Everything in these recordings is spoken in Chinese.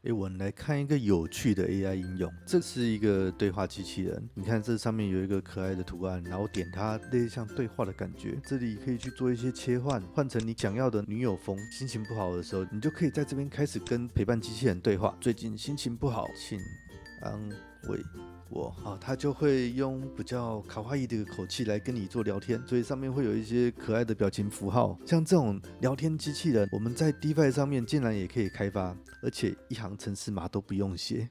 我们来看一个有趣的 AI 应用，这是一个对话机器人。你看这上面有一个可爱的图案，然后点它，类似像对话的感觉。这里可以去做一些切换，换成你想要的女友风。心情不好的时候，你就可以在这边开始跟陪伴机器人对话。最近心情不好，请安慰我。好，他就会用比较卡哇伊的口气来跟你做聊天，所以上面会有一些可爱的表情符号。像这种聊天机器人，我们在 DeFi 上面竟然也可以开发，而且一行程式码都不用写。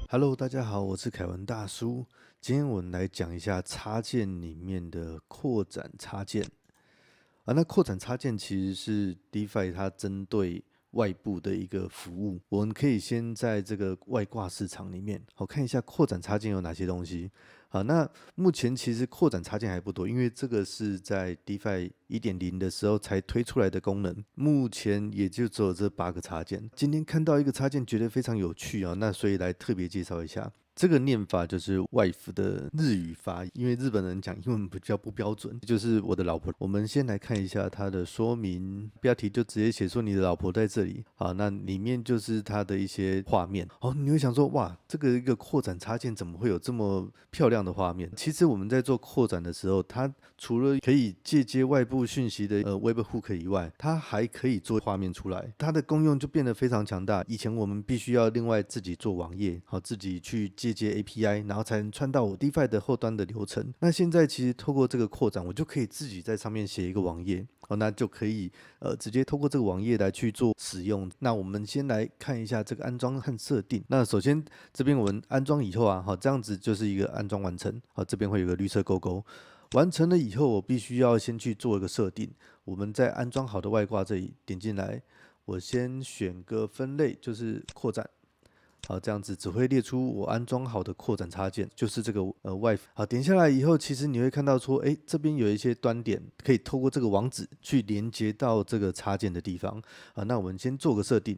Hello，大家好，我是凯文大叔。今天我们来讲一下插件里面的扩展插件。那扩展插件其实是 DeFi 它针对外部的一个服务。我们可以先在这个外挂市场里面，好看一下扩展插件有哪些东西。好，那目前其实扩展插件还不多，因为这个是在 DeFi 1.0的时候才推出来的功能，目前也就只有这8个插件。今天看到一个插件，觉得非常有趣啊，那所以来特别介绍一下。这个念法就是 wife 的日语发音，因为日本人讲英文比较不标准，就是我的老婆。我们先来看一下它的说明，标题就直接写说你的老婆在这里。好，那里面就是它的一些画面。你会想说，哇，这个一个扩展插件怎么会有这么漂亮的画面？其实我们在做扩展的时候，它除了可以借接外部讯息的Webhook 以外，它还可以做画面出来，它的功用就变得非常强大。以前我们必须要另外自己做网页，好，自己去借接 API， 然后才能串到我 DeFi 的后端的流程。那现在其实透过这个扩展，我就可以自己在上面写一个网页，那就可以直接透过这个网页来去做使用。那我们先来看一下这个安装和设定。那首先这边我们安装以后啊，好，这样子就是一个安装完成。好，这边会有个绿色勾勾。完成了以后，我必须要先去做一个设定。我们在安装好的外挂这里点进来，我先选个分类，就是扩展。好，这样子只会列出我安装好的扩展插件，就是这个wife。好，点下来以后，其实你会看到说，这边有一些端点，可以透过这个网址去连接到这个插件的地方。那我们先做个设定。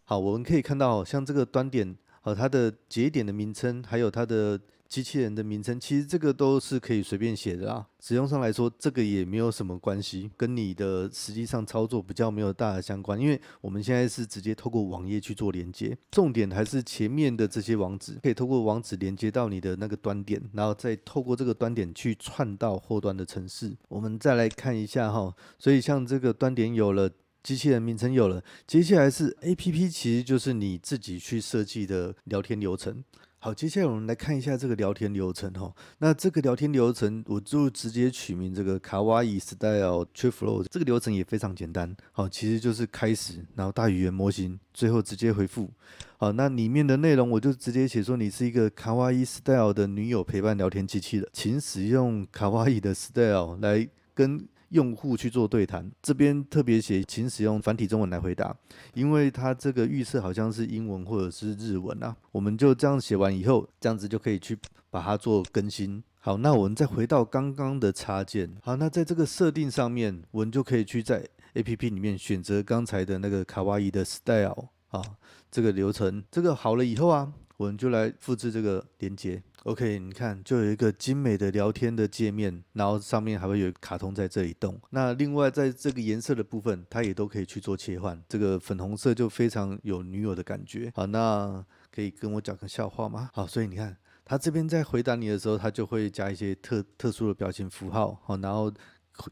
好，我们可以看到，像这个端点，它的节点的名称，还有它的机器人的名称，其实这个都是可以随便写的啦。使用上来说，这个也没有什么关系，跟你的实际上操作比较没有大的相关，因为我们现在是直接透过网页去做连接，重点还是前面的这些网址，可以透过网址连接到你的那个端点，然后再透过这个端点去串到后端的程式。我们再来看一下哈，所以像这个端点有了。机器人名称有了，接下来是 APP， 其实就是你自己去设计的聊天流程。好，接下来我们来看一下这个聊天流程哈。那这个聊天流程，我就直接取名这个卡哇伊 style chat flow。这个流程也非常简单，好，其实就是开始，然后大语言模型，最后直接回复。好，那里面的内容我就直接写说你是一个卡哇伊 style 的女友陪伴聊天机器人，请使用卡哇伊的 style 来跟用户去做对谈。这边特别写，请使用繁体中文来回答，因为它这个预设好像是英文或者是日文啊。我们就这样写完以后，这样子就可以去把它做更新。好，那我们再回到刚刚的插件。好，那在这个设定上面，我们就可以去在 APP 里面选择刚才的那个卡哇伊的 style 啊，这个流程。这个好了以后啊，我们就来复制这个连接。OK， 你看，就有一个精美的聊天的界面，然后上面还会有卡通在这里动。那另外在这个颜色的部分，它也都可以去做切换。这个粉红色就非常有女友的感觉。好，那可以跟我讲个笑话吗？好，所以你看，他这边在回答你的时候，他就会加一些特殊的表情符号。好，然后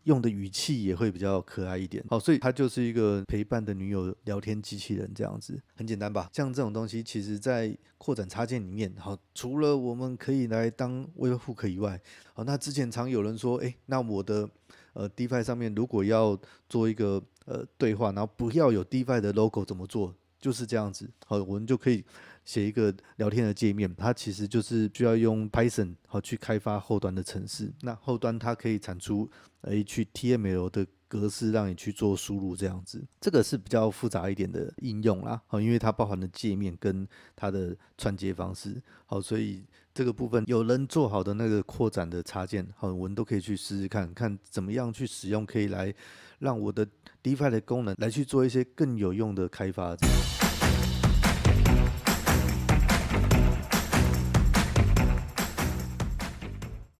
用的语气也会比较可爱一点。好，所以它就是一个陪伴的女友聊天机器人这样子，很简单吧？像这种东西，其实在扩展插件里面，好，除了我们可以来当 Webhook 以外，好，那之前常有人说，那我的DeFi 上面如果要做一个对话，然后不要有 DeFi 的 logo 怎么做？就是这样子，好，我们就可以写一个聊天的界面，它其实就是需要用 Python 好去开发后端的程式，那后端它可以产出HTML 的格式让你去做输入，这样子，这个是比较复杂一点的应用啦，好，因为它包含了界面跟它的串接方式，好，所以这个部分有人做好的那个扩展的插件，好，我们都可以去试试看，看怎么样去使用，可以来让我的 DeFi 的功能来去做一些更有用的开发。